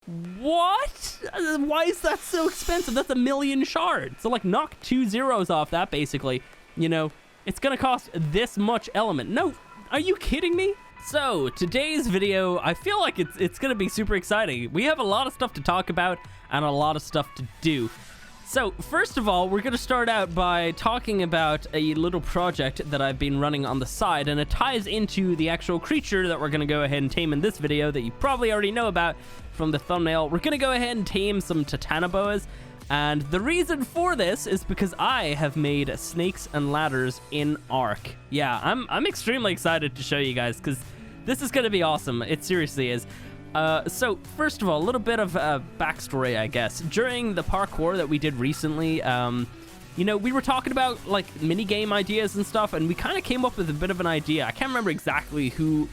What? Why is that so expensive? That's 1,000,000 shards. So like knock 2 zeros off that basically. You know, it's gonna cost this much element. No, are you kidding me? So today's video, I feel like it's gonna be super exciting. We have a lot of stuff to talk about and a lot of stuff to do. So first of all, we're gonna start out by talking about a little project that I've been running on the side, and it ties into the actual creature that we're gonna go ahead and tame in this video that you probably already know about from the thumbnail. We're gonna go ahead and tame some Titanoboas, and the reason for this is because I have made snakes and ladders in Ark. Yeah, I'm extremely excited to show you guys because this is gonna be awesome. It seriously is. So first of all, a little bit of backstory, I guess. During the parkour that we did recently, you know, we were talking about like mini game ideas and stuff, and we kind of came up with a bit of an idea. I can't remember exactly who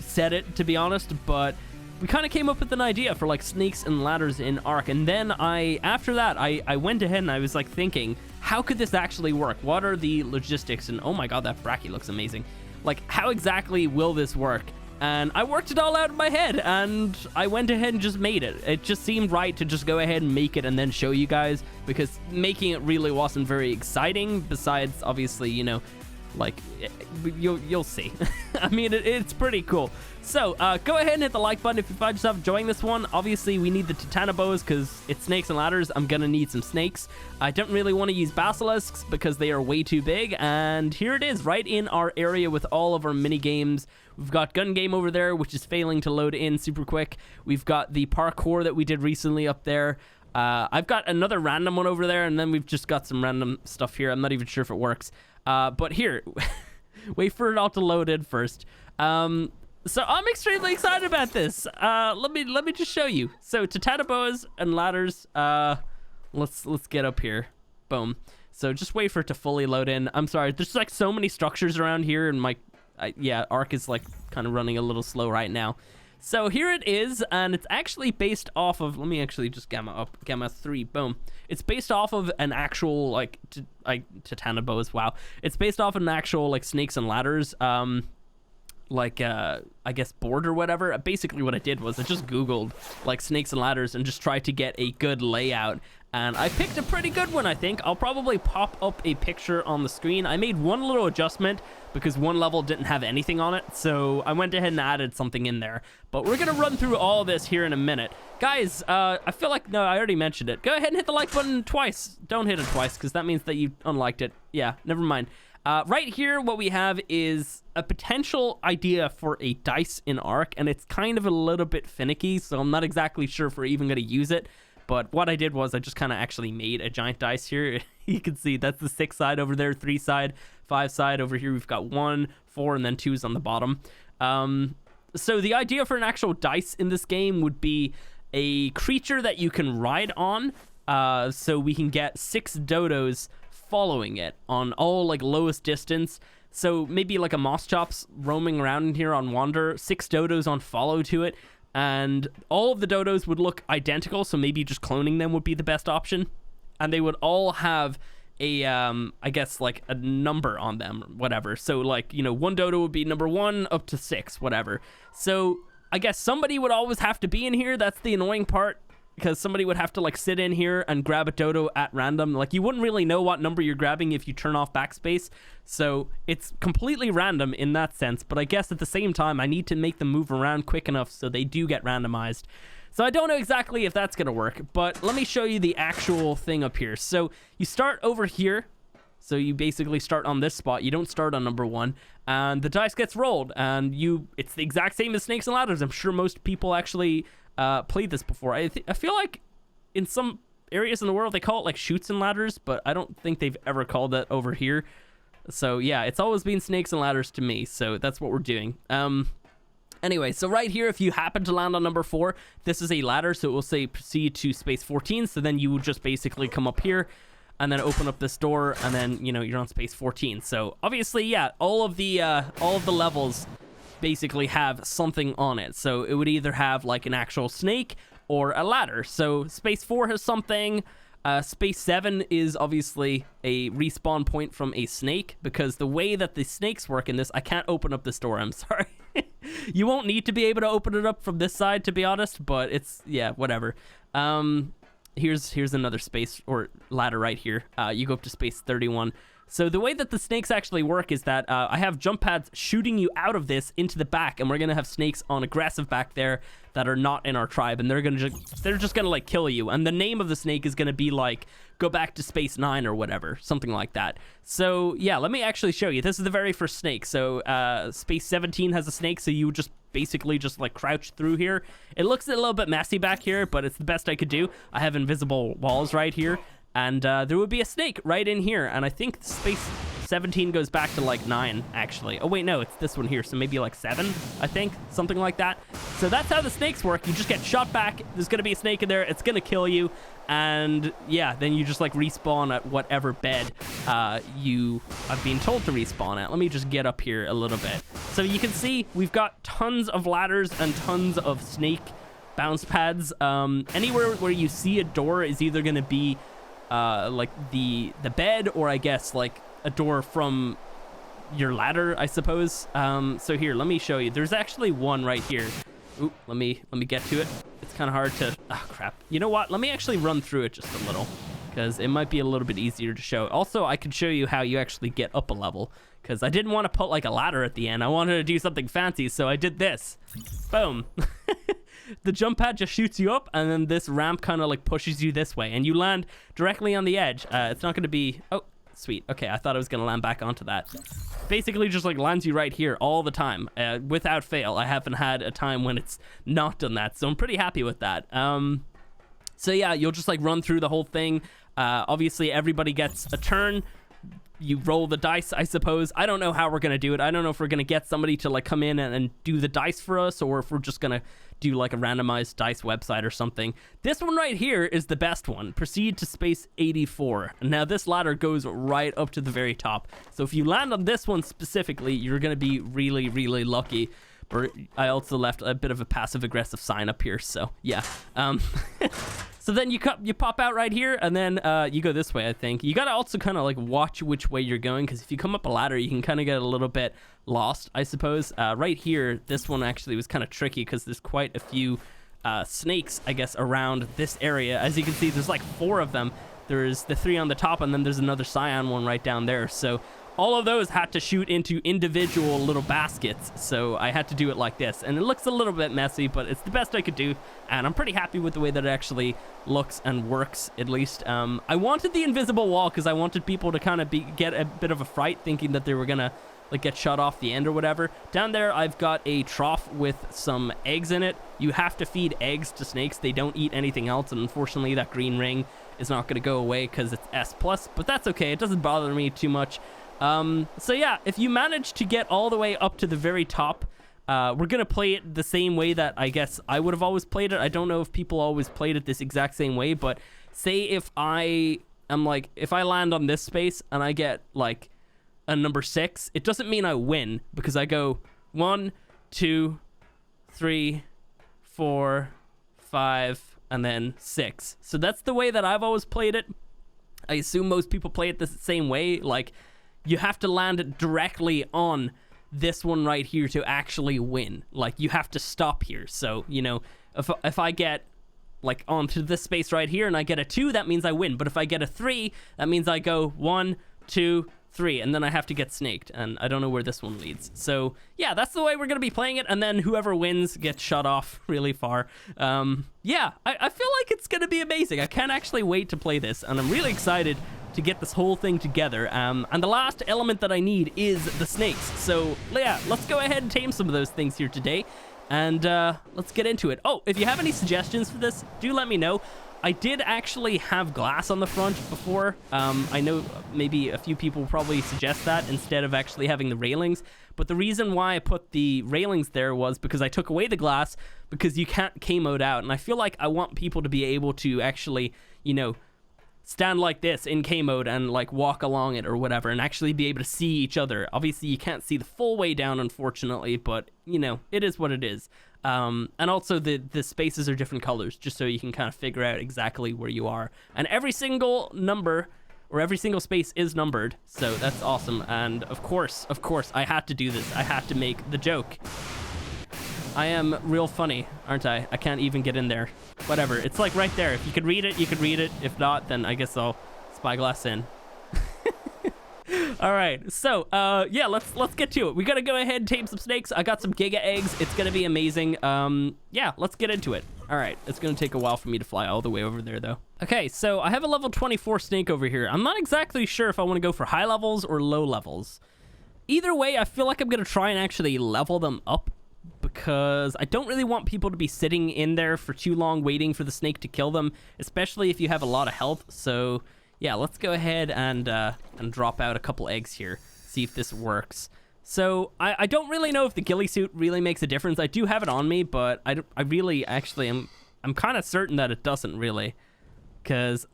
said it, to be honest, but we kind of came up with an idea for like snakes and ladders in Ark. And then after that, I went ahead and I was like thinking, how could this actually work? What are the logistics? And oh my god, that bracky looks amazing. Like, how exactly will this work? And I worked it all out in my head, and I went ahead and just made it. It just seemed right to just go ahead and make it and then show you guys, because making it really wasn't very exciting, besides, obviously, you know, like, you'll see. I mean, it's pretty cool. So, go ahead and hit the like button if you find yourself enjoying this one. Obviously, we need the Titanoboas because it's snakes and ladders. I'm gonna need some snakes. I don't really want to use basilisks because they are way too big, and here it is, right in our area with all of our mini games. We've got gun game over there, which is failing to load in super quick. We've got the parkour that we did recently up there. I've got another random one over there, and then we've just got some random stuff here. I'm not even sure if it works. But here, wait for it all to load in first. So I'm extremely excited about this. Let me just show you. So Titanoboas and ladders. Let's get up here. Boom. So just wait for it to fully load in. I'm sorry. There's like so many structures around here, and yeah, Ark is like kind of running a little slow right now. So here it is, and it's actually based off of, let me actually just gamma up, gamma 3, boom. It's based off of an actual, like Titanoboas, wow. It's based off an actual, like, snakes and ladders, I guess, board or whatever. Basically what I did was I just Googled, like, snakes and ladders and just tried to get a good layout. And I picked a pretty good one, I think. I'll probably pop up a picture on the screen. I made one little adjustment because one level didn't have anything on it, so I went ahead and added something in there. But we're gonna run through all this here in a minute. Guys, I feel like, no, I already mentioned it. Go ahead and hit the like button twice. Don't hit it twice, because that means that you unliked it. Yeah, never mind. Right here, what we have is a potential idea for a dice in Ark, and it's kind of a little bit finicky, so I'm not exactly sure if we're even gonna use it. But what I did was I just kind of actually made a giant dice here. You can see that's the 6 side over there, 3 side, 5 side. Over here we've got 1, 4, and then 2's on the bottom. So the idea for an actual dice in this game would be a creature that you can ride on. So we can get 6 dodos following it on all like lowest distance. So maybe like a Mosschops roaming around in here on wander, 6 dodos on follow to it. And all of the dodos would look identical, so maybe just cloning them would be the best option. And they would all have a, I guess, like a number on them, whatever. So, like, you know, one dodo would be number 1 up to 6, whatever. So, I guess somebody would always have to be in here. That's the annoying part, because somebody would have to, like, sit in here and grab a dodo at random. Like, you wouldn't really know what number you're grabbing if you turn off backspace. So it's completely random in that sense, but I guess at the same time, I need to make them move around quick enough so they do get randomized. So I don't know exactly if that's gonna work, but let me show you the actual thing up here. So you start over here. So you basically start on this spot. You don't start on number 1, and the dice gets rolled, and it's the exact same as snakes and ladders. I'm sure most people actually played this before. I feel like in some areas in the world they call it like chutes and ladders, but I don't think they've ever called that over here. So yeah, it's always been snakes and ladders to me, so that's what we're doing. Anyway, so right here, if you happen to land on number 4, this is a ladder, so it will say proceed to space 14, so then you would just basically come up here and then open up this door, and then, you know, you're on space 14. So obviously, yeah, all of the levels basically have something on it. So it would either have like an actual snake or a ladder. So space 4 has something. Space 7 is obviously a respawn point from a snake, because the way that the snakes work in this, I can't open up this door, I'm sorry. You won't need to be able to open it up from this side, to be honest, but it's, yeah, whatever. Here's another space or ladder right here. You go up to space 31. So the way that the snakes actually work is that I have jump pads shooting you out of this into the back, and we're gonna have snakes on aggressive back there that are not in our tribe, and they're just gonna like kill you. And the name of the snake is gonna be like, go back to space 9 or whatever, something like that. So yeah, let me actually show you. This is the very first snake. So space 17 has a snake, so you just basically just like crouch through here. It looks a little bit messy back here, but it's the best I could do. I have invisible walls right here. And there would be a snake right in here. And I think space 17 goes back to like 9, actually. Oh, wait, no, it's this one here. So maybe like 7, I think. Something like that. So that's how the snakes work. You just get shot back. There's going to be a snake in there. It's going to kill you. And yeah, then you just like respawn at whatever bed you have been told to respawn at. Let me just get up here a little bit. So you can see we've got tons of ladders and tons of snake bounce pads. Anywhere where you see a door is either going to be like the bed, or I guess like a door from your ladder, I suppose. So here, let me show you. There's actually one right here. Ooh, let me get to it. It's kind of hard to, oh crap. You know what? Let me actually run through it just a little, because it might be a little bit easier to show. Also, I could show you how you actually get up a level, because I didn't want to put like a ladder at the end. I wanted to do something fancy, so I did this. Boom. The jump pad just shoots you up, and then this ramp kind of like pushes you this way, and you land directly on the edge. It's not going to be, oh, sweet. Okay, I thought I was going to land back onto that. Basically just like lands you right here all the time, without fail. I haven't had a time when it's not done that, so I'm pretty happy with that. So yeah, you'll just like run through the whole thing. Obviously everybody gets a turn. You roll the dice, I suppose. I don't know how we're gonna do it. I don't know if we're gonna get somebody to like come in and do the dice for us, or if we're just gonna do like a randomized dice website or something. This one right here is the best one. Proceed to space 84. Now this ladder goes right up to the very top. So if you land on this one specifically, you're gonna be really, really lucky. But I also left a bit of a passive aggressive sign up here, so yeah. So then you pop out right here, and then you go this way, I think. You gotta also kind of like watch which way you're going, because if you come up a ladder, you can kind of get a little bit lost, I suppose. Right here, this one actually was kind of tricky, because there's quite a few snakes, I guess, around this area. As you can see, there's like 4 of them. There's the 3 on the top, and then there's another cyan one right down there. So all of those had to shoot into individual little baskets, so I had to do it like this. And it looks a little bit messy, but it's the best I could do, and I'm pretty happy with the way that it actually looks and works, at least. I wanted the invisible wall because I wanted people to kind of get a bit of a fright, thinking that they were gonna like get shot off the end or whatever. Down there, I've got a trough with some eggs in it. You have to feed eggs to snakes. They don't eat anything else, and unfortunately that green ring is not gonna go away because it's S+, but that's okay. It doesn't bother me too much. So yeah, if you manage to get all the way up to the very top, we're gonna play it the same way that I guess I would have always played it. I don't know if people always played it this exact same way, but say if I am like, if I land on this space and I get like a number 6, it doesn't mean I win, because I go 1, 2, 3, 4, 5, and then 6. So that's the way that I've always played it. I assume most people play it the same way. Like, you have to land directly on this one right here to actually win. Like, you have to stop here. So, you know, if I get like onto this space right here and I get a 2, that means I win. But if I get a 3, that means I go 1, 2, 3, and then I have to get snaked, and I don't know where this one leads. So yeah, that's the way we're gonna be playing it, and then whoever wins gets shot off really far. Yeah, I feel like it's gonna be amazing. I can't actually wait to play this, and I'm really excited to get this whole thing together. And the last element that I need is the snakes. So yeah, let's go ahead and tame some of those things here today, and let's get into it. Oh, if you have any suggestions for this, do let me know. I did actually have glass on the front before. I know maybe a few people probably suggest that instead of actually having the railings. But the reason why I put the railings there was because I took away the glass, because you can't K-mode out. And I feel like I want people to be able to actually, you know, stand like this in K-mode and like walk along it or whatever, and actually be able to see each other. Obviously, you can't see the full way down, unfortunately, but, you know, it is what it is. And also the spaces are different colors, just so you can kind of figure out exactly where you are. And every single number, or every single space, is numbered, so that's awesome. And of course, I had to do this. I had to make the joke. I am real funny, aren't I? I can't even get in there. Whatever. It's like right there. If you could read it, you could read it. If not, then I guess I'll spyglass in. All right, so yeah, let's get to it. We gotta go ahead and tame some snakes. I got some Giga eggs. It's gonna be amazing. Yeah, let's get into it. All right, it's gonna take a while for me to fly all the way over there though. Okay, so I have a level 24 snake over here. I'm not exactly sure if I want to go for high levels or low levels. Either way, I feel like I'm gonna try and actually level them up, because I don't really want people to be sitting in there for too long waiting for the snake to kill them, especially if you have a lot of health. So yeah, let's go ahead and drop out a couple eggs here, see if this works. So I don't really know if the ghillie suit really makes a difference. I do have it on me, but I really actually I'm kind of certain that it doesn't really, because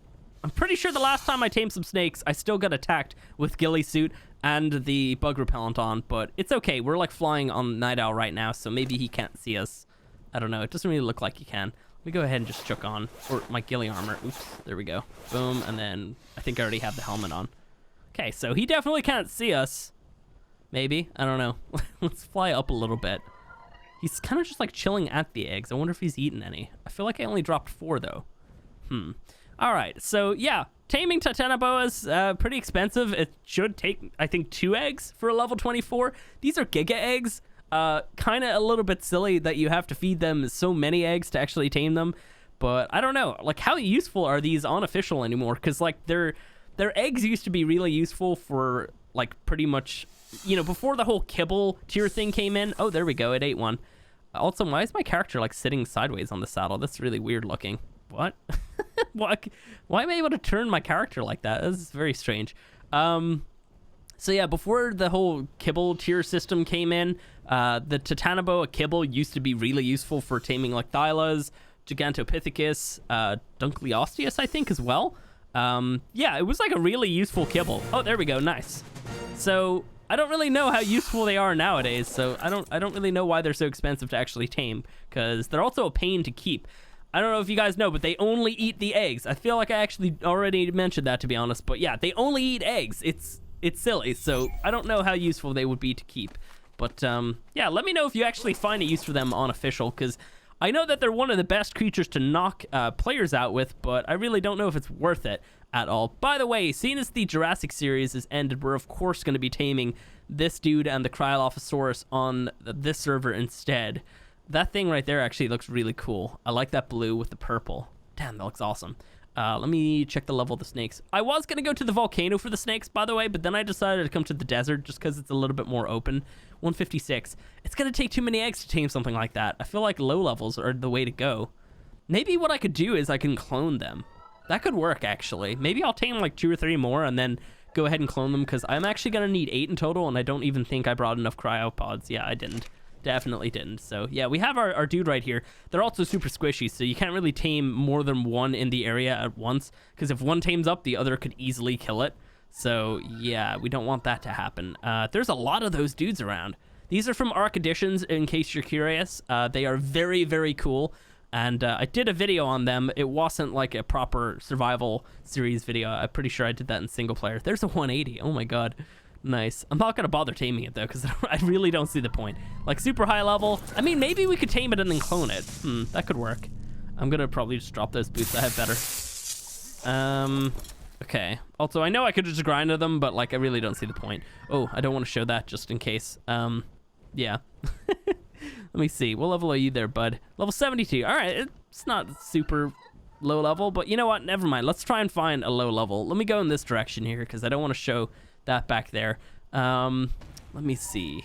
I'm pretty sure the last time I tamed some snakes, I still got attacked with ghillie suit and the bug repellent on, but it's okay. We're like flying on Night Owl right now, so maybe he can't see us. I don't know. It doesn't really look like he can. Let me go ahead and just chuck on, or my ghillie armor. Oops, there we go. Boom, and then I think I already have the helmet on. Okay, so he definitely can't see us. Maybe, I don't know. Let's fly up a little bit. He's kind of just like chilling at the eggs. I wonder if he's eaten any. I feel like I only dropped 4 though. All right, so yeah, taming Titanoboas, pretty expensive. It should take, I think, 2 eggs for a level 24. These are Giga eggs. Kind of a little bit silly that you have to feed them so many eggs to actually tame them, but I don't know, like, how useful are these unofficial anymore? Because like their eggs used to be really useful for like pretty much, you know, before the whole kibble tier thing came in. Oh, there we go, it ate one. Also, why is my character like sitting sideways on the saddle? That's really weird looking. What? Why am I able to turn my character like that? This is very strange. So yeah, before the whole kibble tier system came in, the Titanoboa kibble used to be really useful for taming like Thylas, Gigantopithecus, Dunkleosteus, I think, as well. Yeah, it was like a really useful kibble. Oh, there we go, nice. So I don't really know how useful they are nowadays, so I don't really know why they're so expensive to actually tame, because they're also a pain to keep. I don't know if you guys know, but they only eat the eggs. I feel like I actually already mentioned that, to be honest, but yeah, they only eat eggs. It's silly, so I don't know how useful they would be to keep. But yeah, let me know if you actually find a use for them on official, because I know that they're one of the best creatures to knock players out with, but I really don't know if it's worth it at all. By the way, seeing as the Jurassic series is ended, we're of course going to be taming this dude and the Cryolophosaurus on this server instead. That thing right there actually looks really cool. I like that blue with the purple. Damn, that looks awesome. Let me check the level of the snakes. I was going to go to the volcano for the snakes, by the way, but then I decided to come to the desert just because it's a little bit more open. 156. It's going to take too many eggs to tame something like that. I feel like low levels are the way to go. Maybe what I could do is I can clone them. That could work, actually. Maybe I'll tame like 2 or 3 more and then go ahead and clone them, because I'm actually going to need 8 in total, and I don't even think I brought enough cryopods. Yeah, I didn't. Definitely didn't. So yeah, we have our dude right here. They're also super squishy, so you can't really tame more than one in the area at once, because if one tames up, the other could easily kill it. So yeah, we don't want that to happen. There's a lot of those dudes around. These are from Arc Editions, in case you're curious. They are very, very cool, and I did a video on them. It wasn't like a proper survival series video. I'm pretty sure I did that in single player. There's a 180. Oh my god. Nice. I'm not going to bother taming it, though, because I really don't see the point. Like, super high level. I mean, maybe we could tame it and then clone it. That could work. I'm going to probably just drop those boots. I have better. Okay. Also, I know I could just grind to them, but, like, I really don't see the point. Oh, I don't want to show that just in case. Yeah. Let me see. What level are you there, bud? Level 72. All right. It's not super low level, but you know what? Never mind. Let's try and find a low level. Let me go in this direction here, because I don't want to show that back there. Let me see.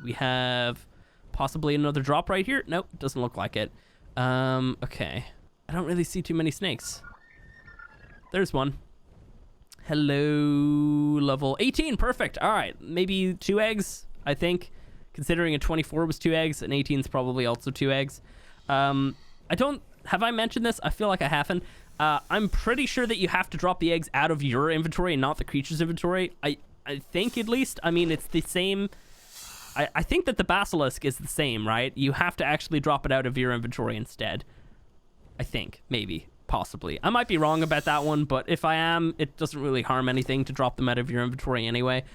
We have possibly another drop right here. Nope, doesn't look like it. Okay. I don't really see too many snakes. There's one. Hello, level 18. Perfect. All right, maybe 2 eggs, I think. Considering a 24 was 2 eggs, and 18 is probably also 2 eggs. Have I mentioned this? I feel like I haven't. I'm pretty sure that you have to drop the eggs out of your inventory and not the creature's inventory. I think, at least. I mean, it's the same. I think that the basilisk is the same, right? You have to actually drop it out of your inventory instead. I think. Maybe. Possibly. I might be wrong about that one, but if I am, it doesn't really harm anything to drop them out of your inventory anyway.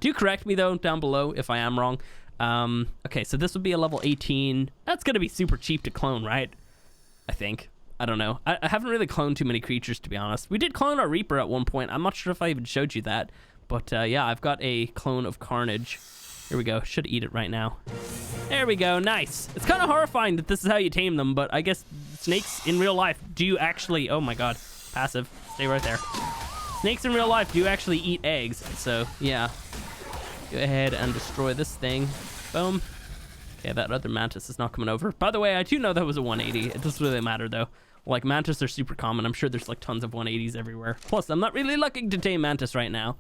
Do correct me, though, down below if I am wrong. Okay, so this would be a level 18. That's gonna be super cheap to clone, right? I think. I don't know. I haven't really cloned too many creatures, to be honest. We did clone our Reaper at one point. I'm not sure if I even showed you that. But yeah, I've got a clone of Carnage. Here we go. Should eat it right now. There we go. Nice. It's kind of horrifying that this is how you tame them, but I guess snakes in real life do actually... Oh my god. Passive. Stay right there. Snakes in real life do actually eat eggs. So, yeah. Go ahead and destroy this thing. Boom. Okay, that other mantis is not coming over. By the way, I do know that was a 180. It doesn't really matter, though. Like, mantis are super common. I'm sure there's, like, tons of 180s everywhere. Plus, I'm not really looking to tame mantis right now.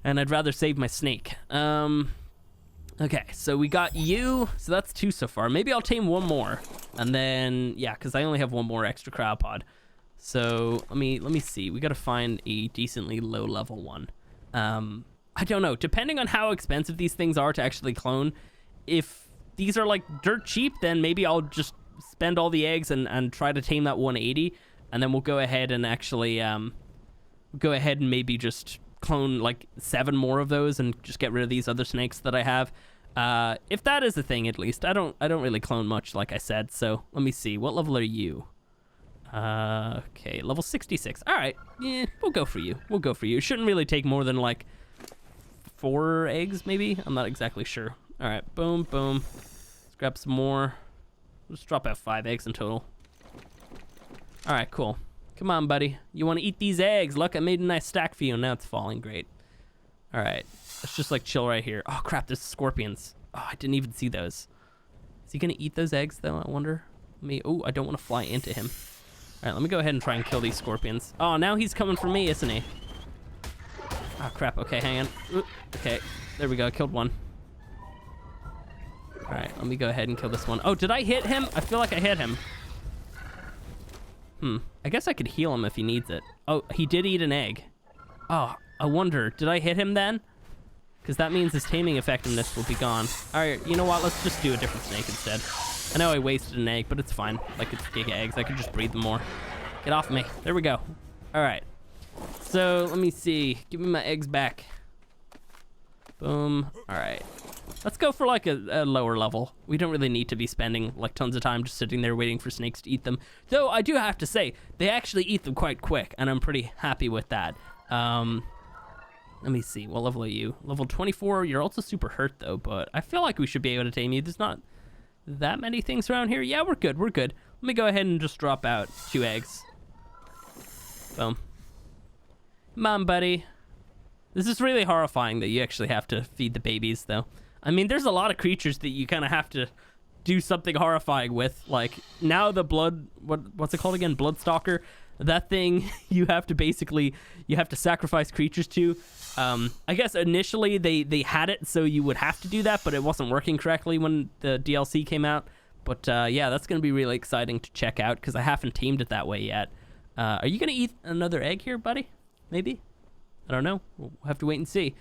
And I'd rather save my snake. Okay, so we got you. So that's 2 so far. Maybe I'll tame 1 more. And then, yeah, because I only have 1 more extra cryopod. So, let me see. We got to find a decently low-level one. I don't know. Depending on how expensive these things are to actually clone, if these are, like, dirt cheap, then maybe I'll just spend all the eggs and try to tame that 180. And then we'll go ahead and actually, maybe just clone like 7 more of those and just get rid of these other snakes that I have. If that is a thing, at least. I don't really clone much, like I said. So let me see. What level are you? Okay, level 66. All right. Yeah, we'll go for you. We'll go for you. It shouldn't really take more than like 4 eggs, maybe. I'm not exactly sure. All right. Boom, boom. Let's grab some more. Let's drop out 5 eggs in total. All right, cool. Come on, buddy. You want to eat these eggs? Look, I made a nice stack for you. Now it's falling. Great. All right. Let's just, like, chill right here. Oh, crap. There's scorpions. Oh, I didn't even see those. Is he going to eat those eggs, though? I wonder. Oh, I don't want to fly into him. All right, let me go ahead and try and kill these scorpions. Oh, now he's coming for me, isn't he? Oh, crap. Okay, hang on. Ooh, okay. There we go. I killed one. All right, let me go ahead and kill this one. Oh, did I hit him? I feel like I hit him. I guess I could heal him if he needs it. Oh, he did eat an egg. Oh, I wonder, did I hit him then? Because that means his taming effectiveness will be gone. All right, you know what? Let's just do a different snake instead. I know I wasted an egg, but it's fine. Like, it's Giga eggs. I could just breed them more. Get off me. There we go. All right. So, let me see. Give me my eggs back. Boom. All right. Let's go for like a lower level. We don't really need to be spending like tons of time just sitting there waiting for snakes to eat them. Though I do have to say, they actually eat them quite quick, and I'm pretty happy with that. Let me see. What level are you? Level 24. You're also super hurt though, but I feel like we should be able to tame you. There's not that many things around here. Yeah, we're good. We're good. Let me go ahead and just drop out 2 eggs. Boom. Come on, buddy. This is really horrifying that you actually have to feed the babies though. I mean, there's a lot of creatures that you kind of have to do something horrifying with. Like, now the blood... What's it called again? Bloodstalker. That thing, you have to sacrifice creatures to. I guess initially they had it so you would have to do that, but it wasn't working correctly when the DLC came out. But yeah, that's going to be really exciting to check out because I haven't tamed it that way yet. Are you going to eat another egg here, buddy? Maybe? I don't know. We'll have to wait and see.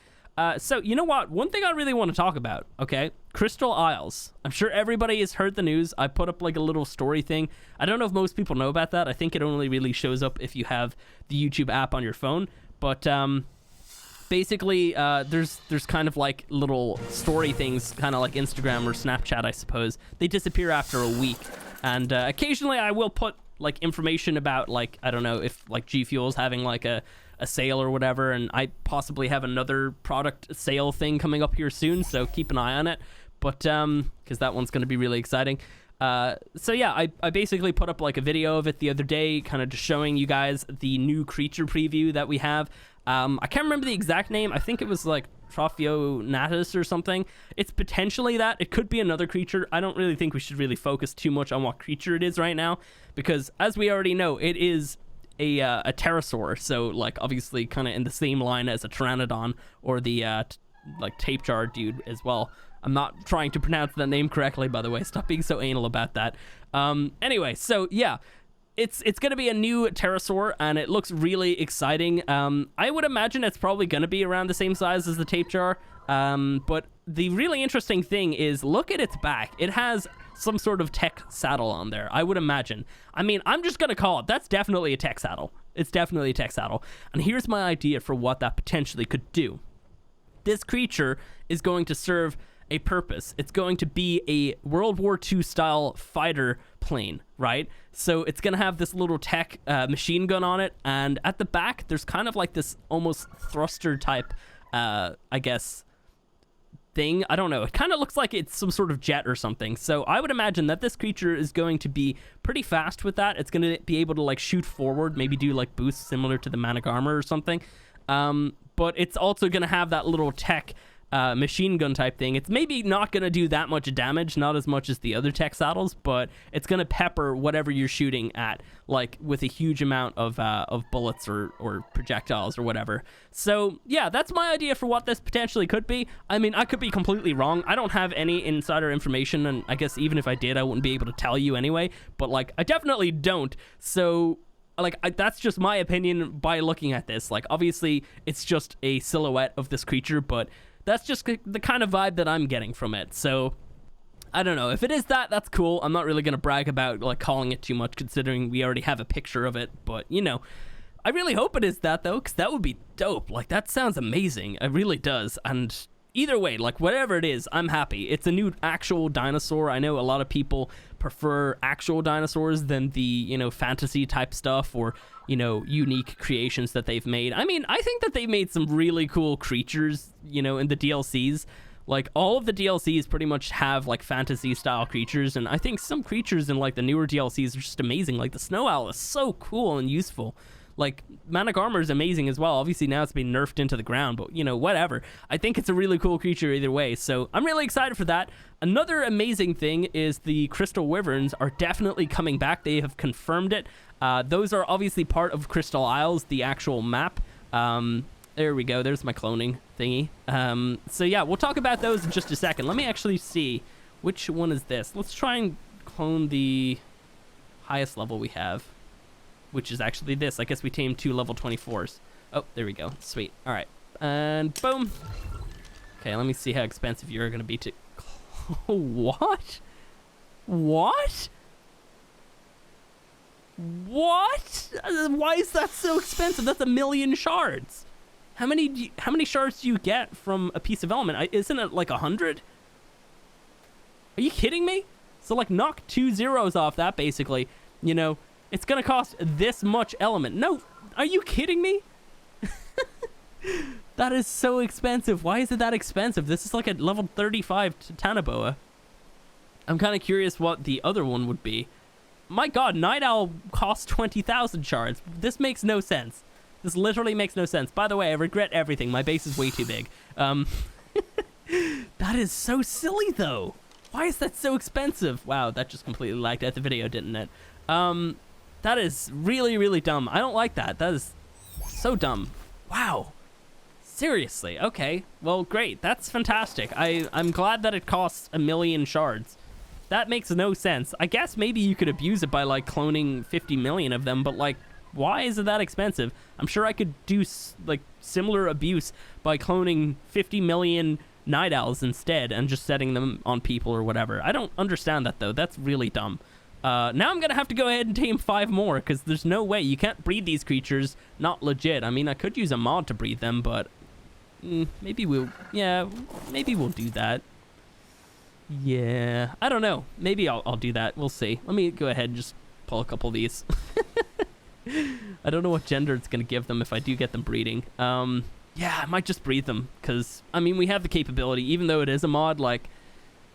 So, you know what? One thing I really want to talk about, okay? Crystal Isles. I'm sure everybody has heard the news. I put up like a little story thing. I don't know if most people know about that. I think it only really shows up if you have the YouTube app on your phone. But basically, there's kind of like little story things, kind of like Instagram or Snapchat, I suppose. They disappear after a week. And occasionally I will put like information about like, I don't know, if like G Fuel's having like a sale or whatever, and I possibly have another product sale thing coming up here soon, so keep an eye on it. But because that one's going to be really exciting. So yeah, I basically put up like a video of it the other day, kind of just showing you guys the new creature preview that we have. I can't remember the exact name. I think it was like Trophionatus or something. It's potentially that. It could be another creature. I don't really think we should really focus too much on what creature it is right now, because as we already know, it is a pterosaur, so like obviously kind of in the same line as a pteranodon or the like tape jar dude as well. I'm not trying to pronounce that name correctly, by the way. Stop being so anal about that. Anyway, so yeah, it's gonna be a new pterosaur, and it looks really exciting. I would imagine it's probably gonna be around the same size as the tape jar. But the really interesting thing is, look at its back. It has some sort of tech saddle on there, I would imagine. I mean, I'm just gonna call it. That's definitely a tech saddle. It's definitely a tech saddle. And here's my idea for what that potentially could do. This creature is going to serve a purpose. It's going to be a World War II style fighter plane, right? So it's going to have this little tech machine gun on it, and at the back there's kind of like this almost thruster type I guess thing. I don't know. It kind of looks like it's some sort of jet or something. So I would imagine that this creature is going to be pretty fast with that. It's going to be able to like shoot forward, maybe do like boosts similar to the Man of Armor or something. But it's also going to have that little tech machine gun type thing. It's maybe not going to do that much damage, not as much as the other tech saddles, but it's going to pepper whatever you're shooting at, like with a huge amount of bullets or projectiles or whatever. So yeah, that's my idea for what this potentially could be. I mean, I could be completely wrong. I don't have any insider information, and I guess even if I did, I wouldn't be able to tell you anyway, but like I definitely don't. So like that's just my opinion by looking at this. Like obviously it's just a silhouette of this creature, but that's just the kind of vibe that I'm getting from it. So I don't know. If it is that, that's cool. I'm not really going to brag about like calling it too much, considering we already have a picture of it. But, you know, I really hope it is that, though, because that would be dope. Like, that sounds amazing. It really does. And either way, like, whatever it is, I'm happy. It's a new actual dinosaur. I know a lot of people prefer actual dinosaurs than the, you know, fantasy type stuff or, you know, unique creations that they've made. I mean, I think that they made some really cool creatures, you know, in the DLCs. Like, all of the DLCs pretty much have, like, fantasy-style creatures, and I think some creatures in, like, the newer DLCs are just amazing. Like, the Snow Owl is so cool and useful. Like, Man of Armor is amazing as well. Obviously, now it's been nerfed into the ground, but, you know, whatever. I think it's a really cool creature either way, so I'm really excited for that. Another amazing thing is the Crystal Wyverns are definitely coming back. They have confirmed it. Those are obviously part of Crystal Isles, the actual map. There we go. There's my cloning thingy. So yeah, we'll talk about those in just a second. Let me actually see which one is this. Let's try and clone the highest level we have, which is actually this. I guess we tamed 2 level 24s. Oh, there we go. Sweet. All right. And boom. Okay, let me see how expensive you're going to be to... What? What? What? Why is that so expensive? That's 1,000,000 shards. How many shards do you get from a piece of element? Isn't it like 100? Are you kidding me? So like knock 2 zeros off that basically. You know, it's gonna cost this much element. No, are you kidding me? That is so expensive. Why is it that expensive? This is like a level 35 Titanoboa. I'm kind of curious what the other one would be. My god, Night Owl costs 20,000 shards. This makes no sense. This literally makes no sense. By the way, I regret everything. My base is way too big. That is so silly, though. Why is that so expensive? Wow, that just completely lagged out the video, didn't it? That is really, really dumb. I don't like that. That is so dumb. Wow. Seriously. Okay. Well, great. That's fantastic. I'm glad that it costs 1,000,000 shards. That makes no sense. I guess maybe you could abuse it by, like, cloning 50 million of them, but, like, why is it that expensive? I'm sure I could do, like, similar abuse by cloning 50 million Night Owls instead and just setting them on people or whatever. I don't understand that, though. That's really dumb. Now I'm going to have to go ahead and tame 5 more, because there's no way. You can't breed these creatures. Not legit. I mean, I could use a mod to breed them, but maybe we'll... Yeah, maybe we'll do that. Yeah, I don't know. Maybe I'll do that. We'll see. Let me go ahead and just pull a couple of these. I don't know what gender it's going to give them if I do get them breeding. Yeah, I might just breed them, because, I mean, we have the capability, even though it is a mod, like,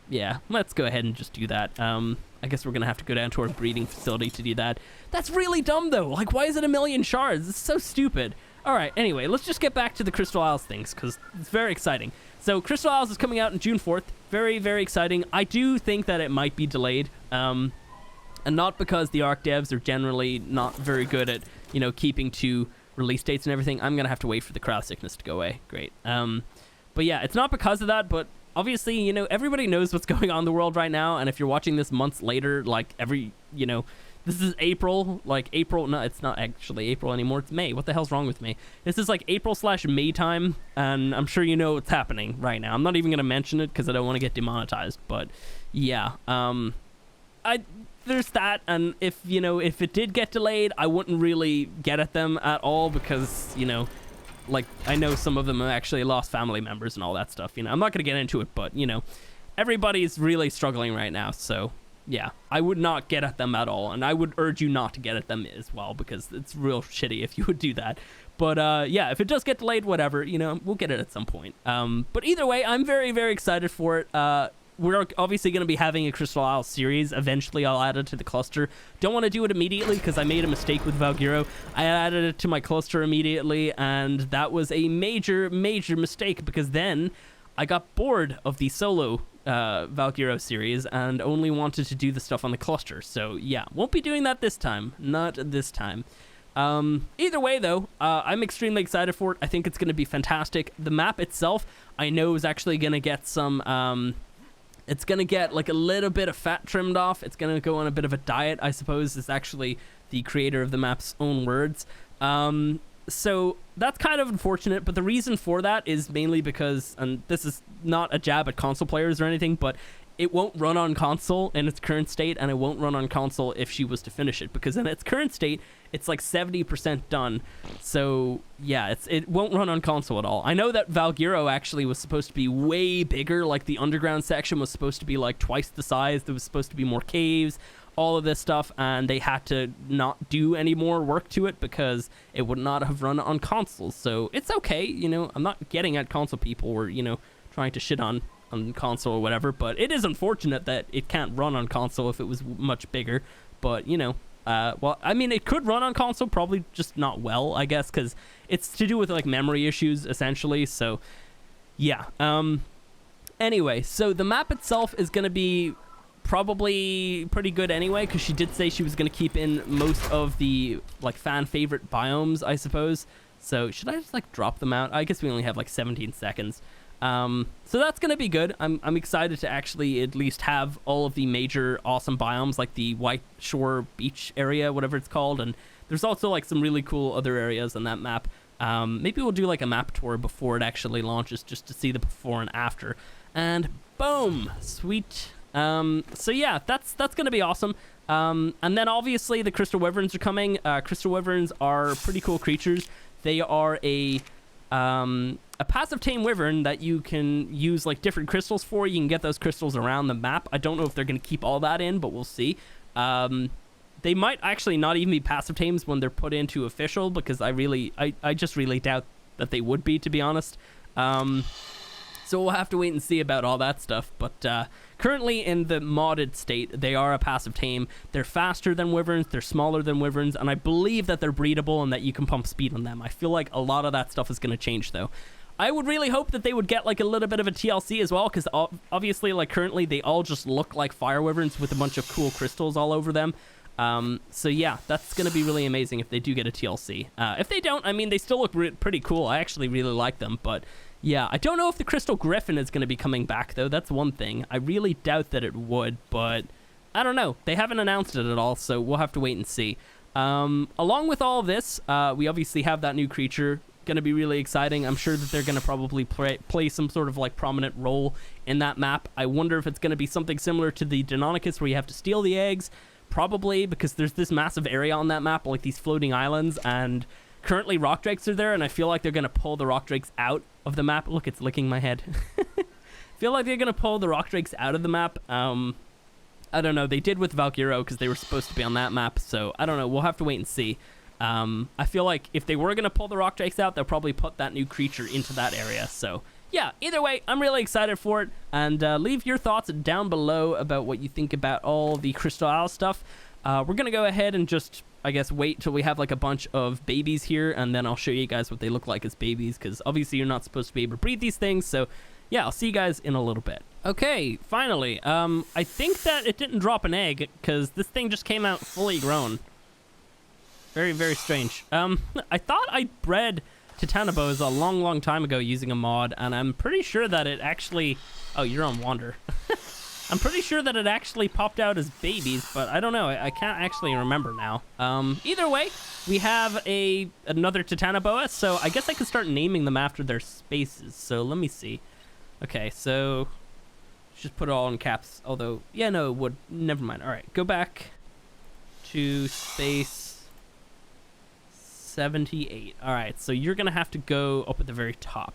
yeah, let's go ahead and just do that. I guess we're going to have to go down to our breeding facility to do that. That's really dumb, though. Like, why is it 1,000,000 shards? It's so stupid. All right, anyway, let's just get back to the Crystal Isles things, because it's very exciting. So, Crystal Isles is coming out on June 4th. Very, very exciting. I do think that it might be delayed. And not because the ARC devs are generally not very good at, you know, keeping to release dates and everything. I'm going to have to wait for the crowd sickness to go away. Great. But yeah, it's not because of that, but obviously, you know, everybody knows what's going on in the world right now. And if you're watching this months later, like you know, this is April, like April. No, it's not actually April anymore. It's May. What the hell's wrong with me? This is like April/May time. And I'm sure you know what's happening right now. I'm not even going to mention it because I don't want to get demonetized. But yeah, there's that, and if it did get delayed, I wouldn't really get at them at all, because, you know, like, I know some of them have actually lost family members and all that stuff, you know. I'm not going to get into it, but, you know, everybody's really struggling right now, so yeah, I would not get at them at all, and I would urge you not to get at them as well, because it's real shitty if you would do that. But yeah, if it does get delayed, whatever, you know, we'll get it at some point. But either way, I'm very, very excited for it. We're obviously going to be having a Crystal Isle series. Eventually, I'll add it to the cluster. Don't want to do it immediately because I made a mistake with Valgyro. I added it to my cluster immediately, and that was a major, major mistake because then I got bored of the solo Valgyro series and only wanted to do the stuff on the cluster. So yeah, won't be doing that this time. Not this time. Either way, though, I'm extremely excited for it. I think it's going to be fantastic. The map itself, I know, is actually going to get some... it's going to get like a little bit of fat trimmed off. It's going to go on a bit of a diet, I suppose, is actually the creator of the map's own words. So that's kind of unfortunate, but the reason for that is mainly because, and this is not a jab at console players or anything, but it won't run on console in its current state, and it won't run on console if she was to finish it, because in its current state, it's like 70% done. So yeah, it won't run on console at all. I know that Valgyro actually was supposed to be way bigger, like the underground section was supposed to be like twice the size, there was supposed to be more caves, all of this stuff, and they had to not do any more work to it because it would not have run on consoles. So it's okay, you know, I'm not getting at console people or, you know, trying to shit on console or whatever, but it is unfortunate that it can't run on console if it was much bigger. But, you know, well, I mean, it could run on console, probably just not well, I guess, because it's to do with like memory issues essentially. So yeah, anyway, so the map itself is going to be probably pretty good anyway, because she did say she was going to keep in most of the like fan favorite biomes, I suppose. So should I just like drop them out? I guess we only have like 17 seconds. So that's going to be good. I'm excited to actually at least have all of the major awesome biomes, like the White Shore Beach area, whatever it's called. And there's also like some really cool other areas on that map. Maybe we'll do like a map tour before it actually launches, just to see the before and after. And boom, sweet. So yeah, that's going to be awesome. And then obviously the Crystal Wyverns are coming. Crystal Wyverns are pretty cool creatures. They are a passive tame wyvern that you can use like different crystals for. You can get those crystals around the map. I don't know if they're going to keep all that in, but we'll see. They might actually not even be passive tames when they're put into official, because I just really doubt that they would be, to be honest. So we'll have to wait and see about all that stuff. But currently in the modded state, they are a passive tame. They're faster than wyverns, they're smaller than wyverns, and I believe that they're breedable and that you can pump speed on them. I feel like a lot of that stuff is going to change, though. I would really hope that they would get like a little bit of a TLC as well, because obviously like currently they all just look like fire wyverns with a bunch of cool crystals all over them. So yeah, that's going to be really amazing if they do get a TLC. If they don't, I mean, they still look pretty cool. I actually really like them, but yeah, I don't know if the Crystal Griffin is going to be coming back, though. That's one thing. I really doubt that it would, but I don't know. They haven't announced it at all, so we'll have to wait and see. Along with all this, we obviously have that new creature. Going to be really exciting. I'm sure that they're going to probably play some sort of like prominent role in that map. I wonder if it's going to be something similar to the Deinonychus, where you have to steal the eggs. Probably, because there's this massive area on that map, like these floating islands, and currently rock drakes are there, and I feel like they're going to pull the rock drakes out of the map. Look, it's licking my head. Feel like they're going to pull the rock drakes out of the map. I don't know. They did with Valkyro because they were supposed to be on that map, so I don't know. We'll have to wait and see. I feel like if they were going to pull the rock drakes out, they'll probably put that new creature into that area. So yeah, either way, I'm really excited for it. And leave your thoughts down below about what you think about all the Crystal Isle stuff. We're going to go ahead and just, I guess, wait till we have like a bunch of babies here, and then I'll show you guys what they look like as babies, because obviously you're not supposed to be able to breed these things. So yeah, I'll see you guys in a little bit. Okay, finally. I think that it didn't drop an egg, because this thing just came out fully grown. Very, very strange. I thought I bred Titanoboas a long, long time ago using a mod, and I'm pretty sure that it actually... Oh, you're on Wander. I'm pretty sure that it actually popped out as babies, but I don't know. I can't actually remember now. Either way, we have another Titanoboa, so I guess I can start naming them after their spaces. So let me see. Okay, so just put it all in caps. Although, yeah, no, it would. Never mind. All right, go back to space 78. All right, so you're gonna have to go up at the very top.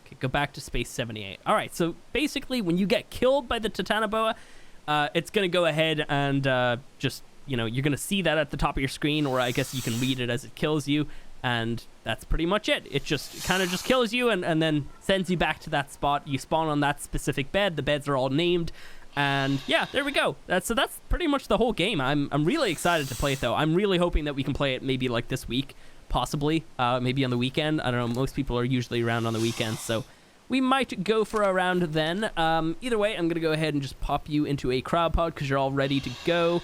Okay, go back to space 78. All right, so basically when you get killed by the Titanoboa, it's gonna go ahead and just, you know, you're gonna see that at the top of your screen, or I guess you can read it as it kills you, and that's pretty much it. It just kind of just kills you and then sends you back to that spot. You spawn on that specific bed. The beds are all named. And yeah, there we go. So that's pretty much the whole game. I'm really excited to play it, though. I'm really hoping that we can play it maybe like this week, possibly, maybe on the weekend. I don't know. Most people are usually around on the weekends, so we might go for a round then. Either way, I'm going to go ahead and just pop you into a crowd pod because you're all ready to go.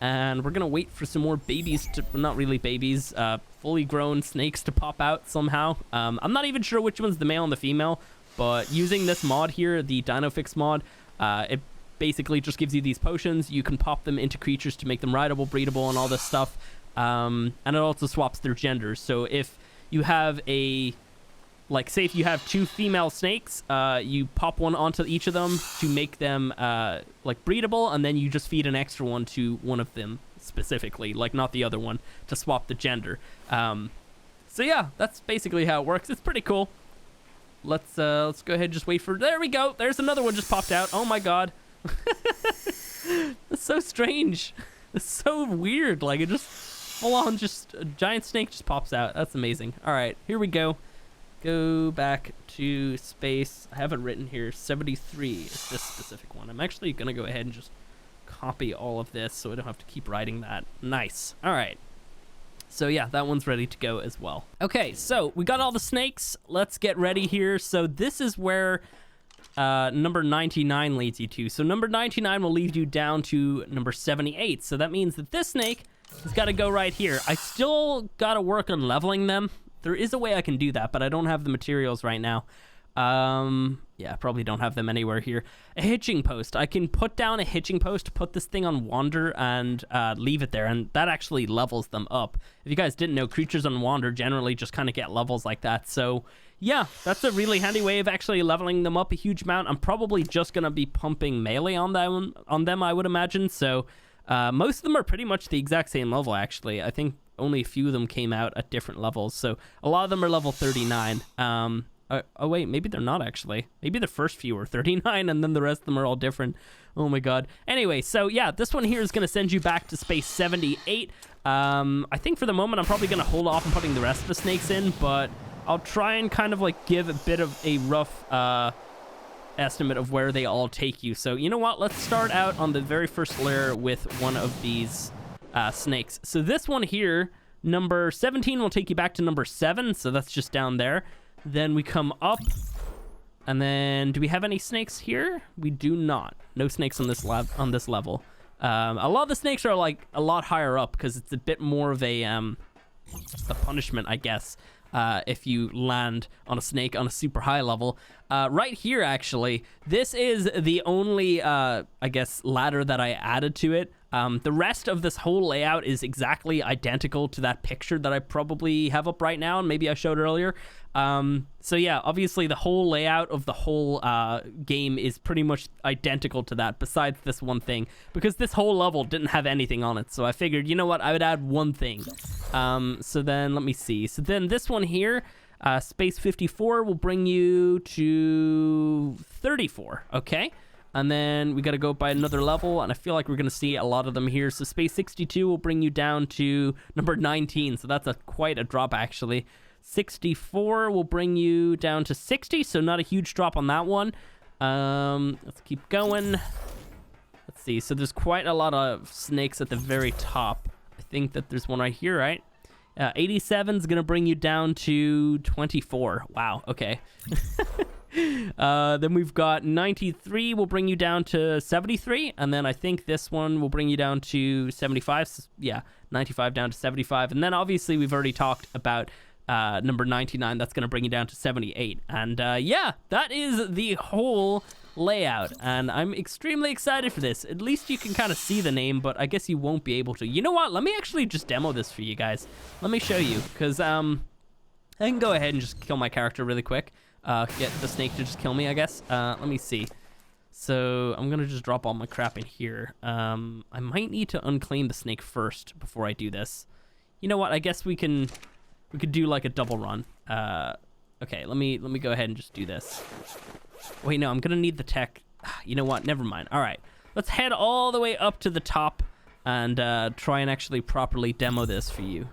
And we're going to wait for some more babies to, not really babies, fully grown snakes to pop out somehow. I'm not even sure which one's the male and the female, but using this mod here, the DinoFix mod, it basically just gives you these potions. You can pop them into creatures to make them rideable, breedable, and all this stuff. And it also swaps their genders. So if you have a, like, say if you have 2 female snakes, you pop one onto each of them to make them like breedable, and then you just feed an extra one to one of them specifically, like not the other one, to swap the gender. So yeah, that's basically how it works. It's pretty cool. Let's go ahead and just wait for, there we go. There's another one just popped out. Oh my god. That's so strange. It's so weird. Like, it just full on, just a giant snake just pops out. That's amazing. All right, here we go. Go back to space. I have it written here. 73 is this specific one. I'm actually gonna go ahead and just copy all of this so I don't have to keep writing that. Nice. All right. So yeah, that one's ready to go as well. Okay, so we got all the snakes. Let's get ready here. So this is where number 99 leads you to. So number 99 will lead you down to number 78. So that means that this snake has got to go right here. I still got to work on leveling them. There is a way I can do that, but I don't have the materials right now. Yeah, I probably don't have them anywhere here. A hitching post. I can put down a hitching post to put this thing on Wander and leave it there, and that actually levels them up. If you guys didn't know, creatures on Wander generally just kind of get levels like that. So yeah, that's a really handy way of actually leveling them up a huge amount. I'm probably just going to be pumping melee on them, I would imagine. So most of them are pretty much the exact same level, actually. I think only a few of them came out at different levels. So a lot of them are level 39. Oh, wait, maybe they're not, actually. Maybe the first few are 39, and then the rest of them are all different. Oh, my God. Anyway, so, yeah, this one here is going to send you back to space 78. I think for the moment, I'm probably going to hold off on putting the rest of the snakes in, but I'll try and kind of, like, give a bit of a rough estimate of where they all take you. So, you know what? Let's start out on the very first layer with one of these snakes. So this one here, number 17 will take you back to number 7, so that's just down there. Then we come up, and then do we have any snakes here? We do not. No snakes on this level. A lot of the snakes are like a lot higher up because it's a bit more of a punishment, I guess, if you land on a snake on a super high level. Right here, actually, this is the only, I guess, ladder that I added to it. The rest of this whole layout is exactly identical to that picture that I probably have up right now, and maybe I showed earlier. So yeah, obviously the whole layout of the whole game is pretty much identical to that, besides this one thing, because this whole level didn't have anything on it. So I figured, you know what, I would add one thing. So then let me see. So then this one here, space 54 will bring you to 34. Okay. And then we got to go by another level, and I feel like we're going to see a lot of them here. So space 62 will bring you down to number 19. So that's quite a drop, actually. 64 will bring you down to 60, so not a huge drop on that one. Let's keep going. Let's see. So there's quite a lot of snakes at the very top. I think that there's one right here, right? 87 is going to bring you down to 24. Wow, okay. Then we've got 93 will bring you down to 73, and then I think this one will bring you down to 75. So, yeah, 95 down to 75, and then obviously we've already talked about number 99. That's going to bring you down to 78, and yeah, that is the whole layout, and I'm extremely excited for this. At least you can kind of see the name, but I guess you won't be able to. You know what? Let me actually just demo this for you guys. Let me show you, because I can go ahead and just kill my character really quick. Get the snake to just kill me, I guess. Let me see. So I'm gonna just drop all my crap in here. I might need to unclaim the snake first before I do this. You know what? I guess we can we could do like a double run. Okay, let me go ahead and just do this. Wait, no, I'm gonna need the tech. You know what? Never mind. All right, let's head all the way up to the top and try and actually properly demo this for you.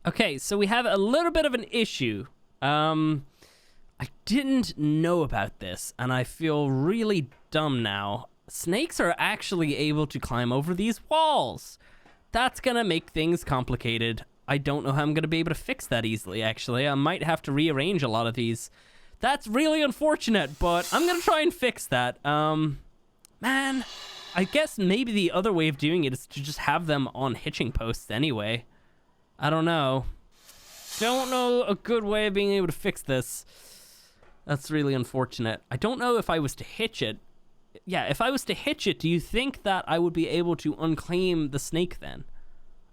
Okay, so we have a little bit of an issue. I didn't know about this, and I feel really dumb now. Snakes are actually able to climb over these walls. That's gonna make things complicated. I don't know how I'm gonna be able to fix that easily, actually. I might have to rearrange a lot of these. That's really unfortunate, but I'm gonna try and fix that. Man, I guess maybe the other way of doing it is to just have them on hitching posts anyway. I don't know. Don't know a good way of being able to fix this. That's really unfortunate. I don't know if I was to hitch it. Yeah, if I was to hitch it, do you think that I would be able to unclaim the snake then?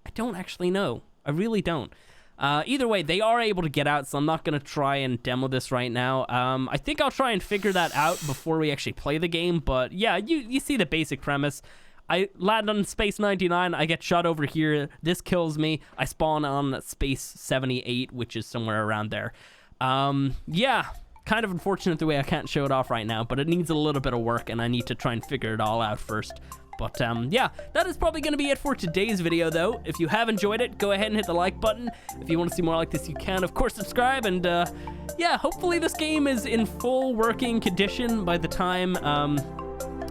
I don't actually know. I really don't. Either way, they are able to get out, so I'm not going to try and demo this right now. I think I'll try and figure that out before we actually play the game, but yeah, you see the basic premise. I land on space 99, I get shot over here, this kills me, I spawn on space 78, which is somewhere around there. Yeah. Kind of unfortunate the way I can't show it off right now, but it needs a little bit of work and I need to try and figure it all out first. But yeah, that is probably going to be it for today's video though. If you have enjoyed it, go ahead and hit the like button. If you want to see more like this, you can of course subscribe, and yeah, hopefully this game is in full working condition by the time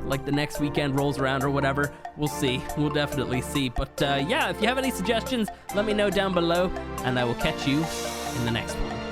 like the next weekend rolls around or whatever. We'll see. We'll definitely see. But yeah, if you have any suggestions, let me know down below, and I will catch you in the next one.